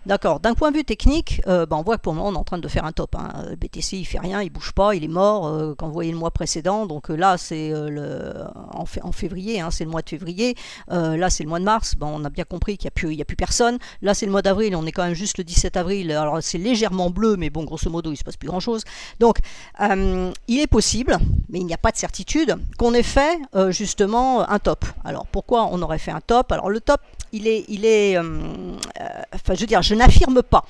D'accord. D'un point de vue technique, on voit que pour le moment on est en train de faire un top. Hein. Le BTC il fait rien, il bouge pas, il est mort. Quand vous voyez le mois précédent, donc là c'est en février, hein, c'est le mois de février. Là c'est le mois de mars. Bon, on a bien compris qu'il n'y a plus personne. Là c'est le mois d'avril, on est quand même juste le 17 avril. Alors c'est légèrement bleu, mais bon grosso modo il se passe plus grand chose. Donc il est possible, mais il n'y a pas de certitude qu'on ait fait justement un top. Alors pourquoi on aurait fait un top? Alors le top enfin je veux dire, je n'affirme pas.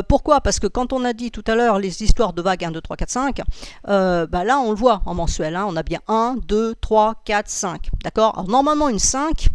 Pourquoi? Parce que quand on a dit tout à l'heure les histoires de vagues 1, 2, 3, 4, 5, là on le voit en mensuel, hein, on a bien 1, 2, 3, 4, 5. D'accord? Alors normalement une 5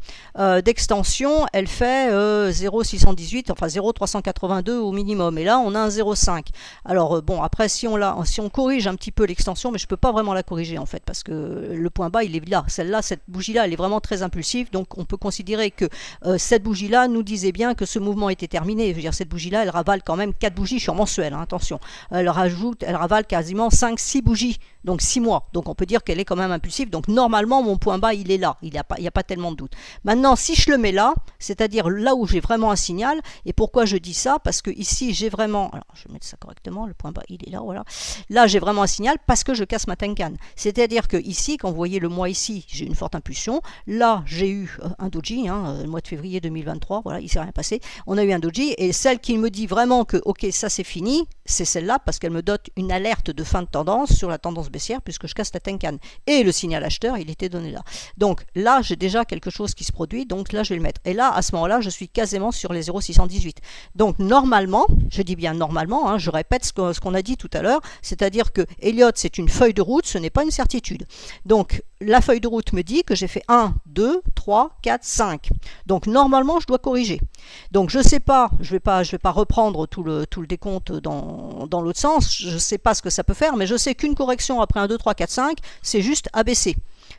d'extension, elle fait 0,618, enfin 0,382 au minimum. Et là on a un 0,5. Alors bon, après si on corrige un petit peu l'extension, mais je ne peux pas vraiment la corriger en fait, parce que le point bas il est là. Celle-là, cette bougie-là, elle est vraiment très impulsive, donc on peut considérer que cette bougie-là nous disait bien que ce mouvement était terminé. Je veux dire, cette bougie-là, elle ravale quand même 4 bougies sur mensuel, hein, attention. Elle ravale quasiment 5-6 bougies, donc 6 mois. Donc on peut dire qu'elle est quand même impulsive. Donc normalement, mon point bas, il est là. Il n'y a pas tellement de doute. Maintenant, si je le mets là, c'est-à-dire là où j'ai vraiment un signal, et pourquoi je dis ça? Parce que ici, j'ai vraiment... Alors, je vais mettre ça correctement. Le point bas, il est là, voilà. Là, j'ai vraiment un signal parce que je casse ma Tenkan. C'est-à-dire que ici, quand vous voyez le mois ici, j'ai une forte impulsion. Là, j'ai eu un doji, hein, le mois de février 2023. Voilà, il ne s'est rien passé. On a eu un doji. Et celle qui me dit vraiment que, ok, ça c'est fini, c'est celle-là parce qu'elle me donne une alerte de fin de tendance sur la tendance baissière puisque je casse la Tenkan. Et le signal acheteur, il était donné là. Donc là, j'ai déjà quelque chose qui se produit, donc là, je vais le mettre. Et là, à ce moment-là, je suis quasiment sur les 0,618. Donc normalement, je dis bien normalement, hein, je répète ce qu'on a dit tout à l'heure, c'est-à-dire que Elliott, c'est une feuille de route, ce n'est pas une certitude. Donc la feuille de route me dit que j'ai fait 1, 2, 3, 4, 5. Donc normalement, je dois corriger. Donc je ne sais pas, je vais pas reprendre tout le décompte dans l'autre sens, je ne sais pas ce que ça peut faire, mais je sais qu'une correction après un 2, 3, 4, 5, c'est juste abaisser.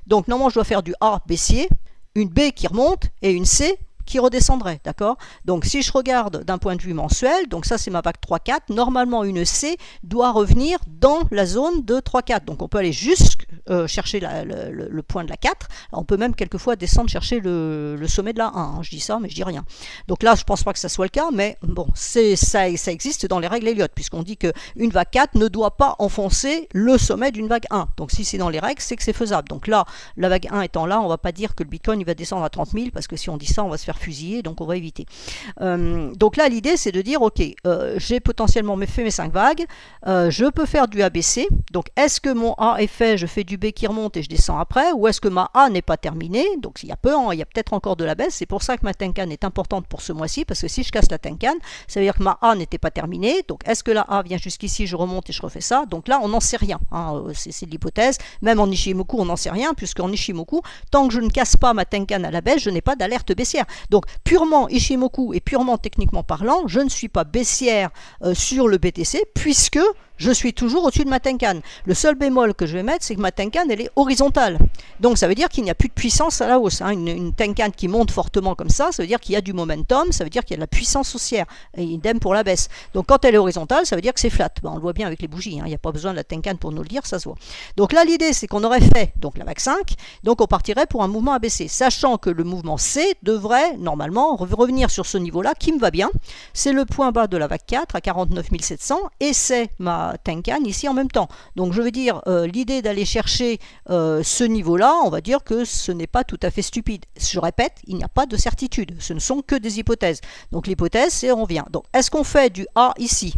Donc normalement, je dois faire du A baissier, une B qui remonte et une C qui redescendrait, d'accord? Donc si je regarde d'un point de vue mensuel, donc ça c'est ma vague 3-4, normalement une C doit revenir dans la zone de 3-4. Donc on peut aller juste chercher le point de la 4. Alors, on peut même quelquefois descendre chercher le sommet de la 1. Hein. Je dis ça, mais je dis rien. Donc là, je pense pas que ça soit le cas, mais bon, ça existe dans les règles Elliott, puisqu'on dit qu'une vague 4 ne doit pas enfoncer le sommet d'une vague 1. Donc si c'est dans les règles, c'est que c'est faisable. Donc là, la vague 1 étant là, on va pas dire que le Bitcoin il va descendre à 30 000, parce que si on dit ça, on va se faire fusiller, donc on va éviter. Donc là, l'idée, c'est de dire, ok, j'ai potentiellement fait mes 5 vagues, je peux faire du ABC, donc est-ce que mon A est fait, je fais du B qui remonte et je descends après, ou est-ce que ma A n'est pas terminée, donc il y a peut-être encore de la baisse, c'est pour ça que ma Tenkan est importante pour ce mois-ci, parce que si je casse la Tenkan, ça veut dire que ma A n'était pas terminée, donc est-ce que la A vient jusqu'ici, je remonte et je refais ça, donc là, on n'en sait rien, hein, c'est de l'hypothèse, même en Ishimoku, on n'en sait rien, puisqu'en Ishimoku, tant que je ne casse pas ma Tenkan à la baisse, je n'ai pas d'alerte baissière. Donc, purement Ishimoku et purement techniquement parlant, je ne suis pas baissière sur le BTC puisque je suis toujours au-dessus de ma Tenkan. Le seul bémol que je vais mettre, c'est que ma Tenkan, elle est horizontale. Donc, ça veut dire qu'il n'y a plus de puissance à la hausse. Hein. Une Tenkan qui monte fortement comme ça veut dire qu'il y a du momentum, ça veut dire qu'il y a de la puissance haussière. Et idem pour la baisse. Donc, quand elle est horizontale, ça veut dire que c'est flat. Ben, on le voit bien avec les bougies. Hein. Il n'y a pas besoin de la Tenkan pour nous le dire, ça se voit. Donc là, l'idée, c'est qu'on aurait fait donc la vague 5. Donc, on partirait pour un mouvement ABC. Sachant que le mouvement C devrait, normalement, revenir sur ce niveau-là, qui me va bien. C'est le point bas de la vague 4 à 49 700. Et c'est ma Tenkan ici en même temps. Donc je veux dire, l'idée d'aller chercher ce niveau-là, on va dire que ce n'est pas tout à fait stupide. Je répète, il n'y a pas de certitude. Ce ne sont que des hypothèses. Donc l'hypothèse, c'est on vient. Donc est-ce qu'on fait du A ici?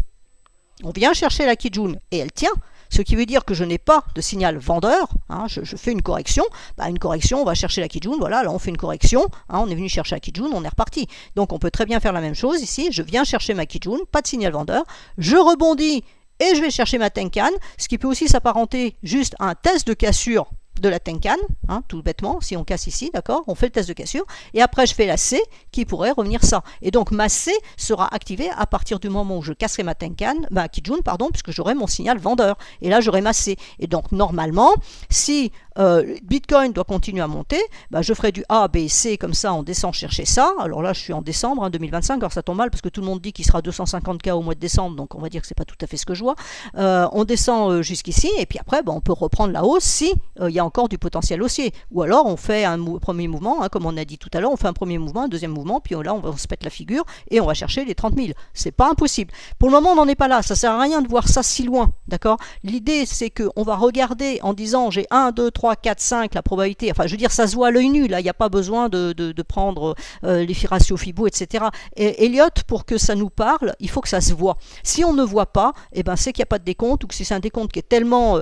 On vient chercher la Kijun et elle tient. Ce qui veut dire que je n'ai pas de signal vendeur, hein, je fais une correction, une correction, on va chercher la Kijun, voilà, là on fait une correction, hein, on est venu chercher la Kijun, on est reparti. Donc on peut très bien faire la même chose ici, je viens chercher ma Kijun, pas de signal vendeur, je rebondis et je vais chercher ma Tenkan, ce qui peut aussi s'apparenter juste à un test de cassure de la Tenkan, hein, tout bêtement, si on casse ici, d'accord, on fait le test de cassure, et après je fais la C qui pourrait revenir ça. Et donc ma C sera activée à partir du moment où je casserai ma Tenkan, ma Kijun, pardon, puisque j'aurai mon signal vendeur. Et là j'aurai ma C. Et donc normalement, si Bitcoin doit continuer à monter, bah, je ferai du A, B, C, comme ça on descend chercher ça. Alors là je suis en décembre, hein, 2025, alors ça tombe mal parce que tout le monde dit qu'il sera 250K au mois de décembre, donc on va dire que c'est pas tout à fait ce que je vois. On descend jusqu'ici, et puis après bah, on peut reprendre la hausse si il y a encore du potentiel haussier. Ou alors on fait un premier mouvement, hein, comme on a dit tout à l'heure, on fait un premier mouvement, un deuxième mouvement, puis là on va se pète la figure et on va chercher les 30 000. C'est pas impossible. Pour le moment on n'en est pas là, ça sert à rien de voir ça si loin, d'accord? L'idée c'est qu'on va regarder en disant j'ai 1, 2, 3, 4, 5, la probabilité, enfin je veux dire ça se voit à l'œil nu, là il n'y a pas besoin de prendre les ratios Fibo, etc. Et Elliott, pour que ça nous parle, il faut que ça se voit. Si on ne voit pas, eh ben, c'est qu'il n'y a pas de décompte, ou que c'est un décompte qui est tellement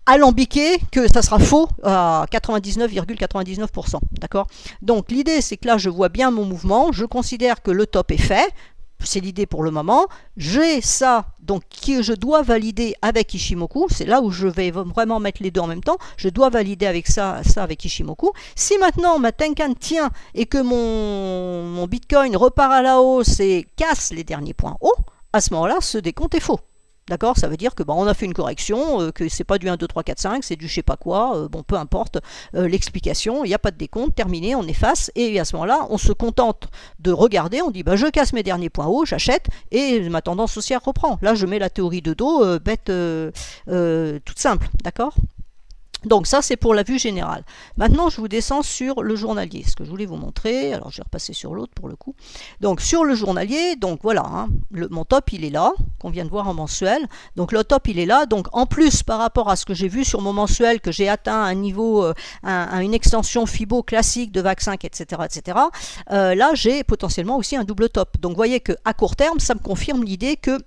alambiqué que ça sera faux à 99,99%. D'accord? Donc l'idée c'est que là je vois bien mon mouvement, je considère que le top est fait. C'est l'idée pour le moment. J'ai ça, donc que je dois valider avec Ishimoku. C'est là où je vais vraiment mettre les deux en même temps. Je dois valider avec ça avec Ishimoku. Si maintenant ma Tenkan tient et que mon Bitcoin repart à la hausse et casse les derniers points hauts, à ce moment-là, ce décompte est faux. D'accord? Ça veut dire que on a fait une correction, que c'est pas du 1, 2, 3, 4, 5, c'est du je sais pas quoi, bon peu importe l'explication, il n'y a pas de décompte, terminé, on efface, et à ce moment-là, on se contente de regarder, on dit bah, je casse mes derniers points hauts, j'achète, et ma tendance haussière reprend. Là, je mets la théorie de dos, bête, toute simple, d'accord? Donc ça c'est pour la vue générale. Maintenant je vous descends sur le journalier, ce que je voulais vous montrer. Alors je vais repasser sur l'autre pour le coup. Donc sur le journalier, donc voilà, hein, mon top il est là, qu'on vient de voir en mensuel. Donc le top il est là, donc en plus par rapport à ce que j'ai vu sur mon mensuel, que j'ai atteint un niveau, une extension Fibo classique de VAC 5, etc. etc. Là j'ai potentiellement aussi un double top. Donc vous voyez qu'à court terme ça me confirme l'idée que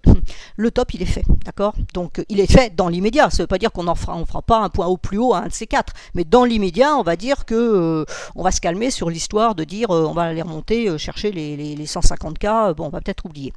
le top il est fait, d'accord? Donc il est fait dans l'immédiat, ça ne veut pas dire qu'on ne fera pas un point haut plus haut à un de ces quatre, mais dans l'immédiat on va dire que on va se calmer sur l'histoire de dire on va aller remonter chercher les 150K, bon on va peut-être oublier.